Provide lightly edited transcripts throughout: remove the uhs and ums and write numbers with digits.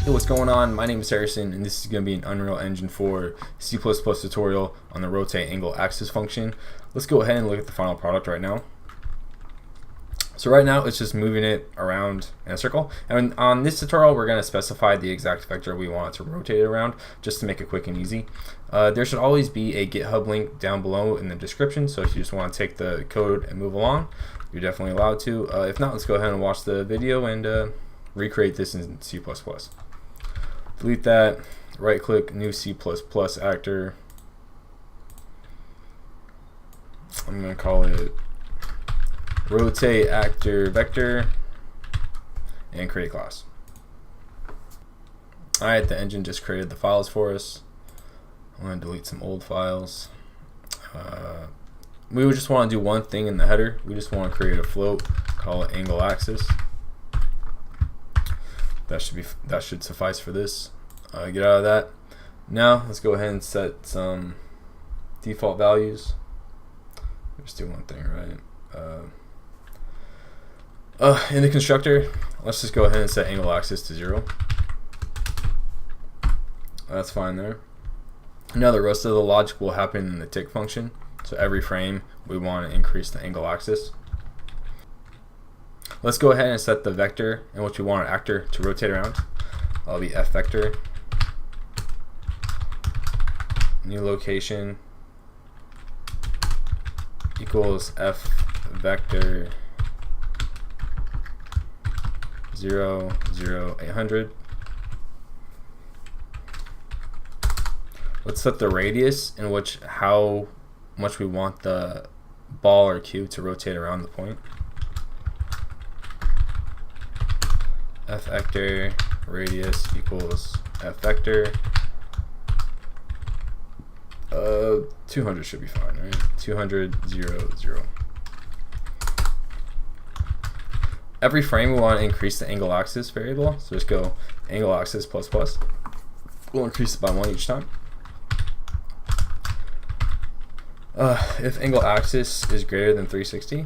Hey, what's going on? My name is Harrison, and this is going to be an Unreal Engine 4 C++ tutorial on the rotate angle axis function. Let's go ahead and look at the final product right now. So right now it's just moving it around in a circle, and on this tutorial we're going to specify the exact vector we want it to rotate it around, just to make it quick and easy. There should always be a GitHub link down below in the description, so if you just want to take the code and move along, you're definitely allowed to. If not, let's go ahead and watch the video and recreate this in C++. Delete that, right click, new C++ actor. I'm going to call it rotate actor vector and create class. Alright, the engine just created the files for us. I'm going to delete some old files. We would just want to do one thing in the header. We just want to create a float, call it angle axis. That should suffice for this. Get out of that. Now let's go ahead and set some default values. Just do one thing, right? In the constructor, let's just go ahead and set angle axis to 0. That's fine there. Now the rest of the logic will happen in the tick function. So every frame we want to increase the angle axis. Let's go ahead and set the vector in which we want our actor to rotate around. That'll be f vector. New location equals f vector 0, 0, 800. Let's set the radius in which how much we want the ball or cube to rotate around the point. F vector radius equals f vector 200 should be fine, right? 200, 0, 0. Every frame we want to increase the angle axis variable, so just go angle axis plus plus. We'll increase it by 1 each time. If angle axis is greater than 360,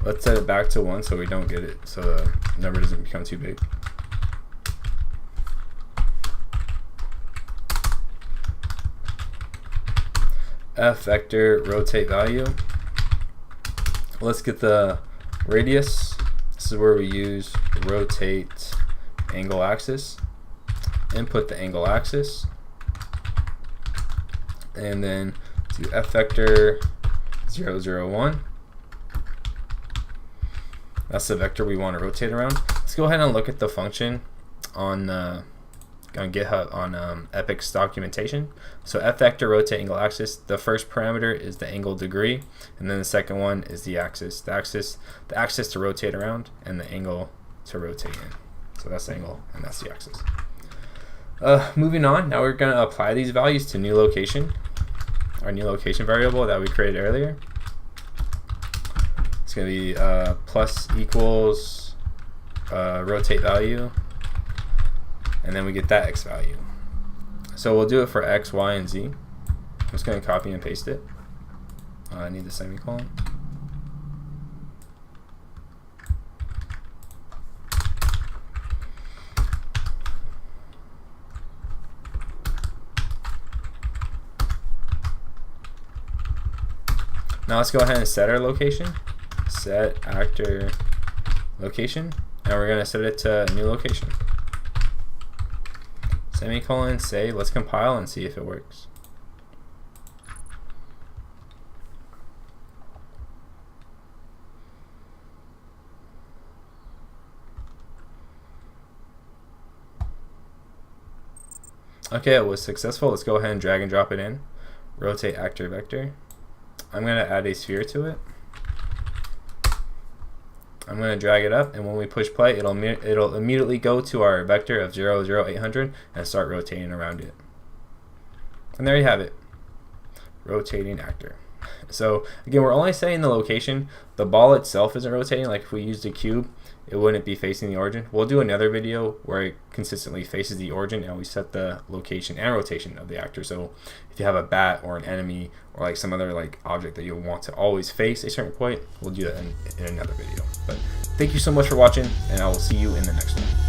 let's set it back to 1 so we don't get it, so the number doesn't become too big. F vector rotate value. Let's get the radius. This is where we use rotate angle axis. Input the angle axis. And then do f vector 0, 0, 1. That's the vector we want to rotate around. Let's go ahead and look at the function on GitHub on Epic's documentation. So f vector rotate angle axis. The first parameter is the angle degree, and then the second one is the axis. The axis to rotate around, and the angle to rotate in. So that's the angle, and that's the axis. Moving on, now we're going to apply these values to new location, our new location variable that we created earlier. It's going to be plus equals rotate value, and then we get that x value. So we'll do it for x, y, and z. I'm just going to copy and paste it. I need the semicolon. Now let's go ahead and set our location. Set actor location, and we're going to set it to new location. Semicolon, say, let's compile and see if it works. Okay, it was successful. Let's go ahead and drag and drop it in. Rotate actor vector. I'm going to add a sphere to it. I'm going to drag it up, and when we push play, it'll immediately go to our vector of 0, 0, 800 and start rotating around it. And there you have it, rotating actor. So again, we're only setting the location. The ball itself isn't rotating. Like if we used a cube, it wouldn't be facing the origin. We'll do another video where it consistently faces the origin, and we set the location and rotation of the actor. So if you have a bat or an enemy or like some other like object that you want to always face a certain point, we'll do that in another video. But Thank you so much for watching, and I will see you in the next one.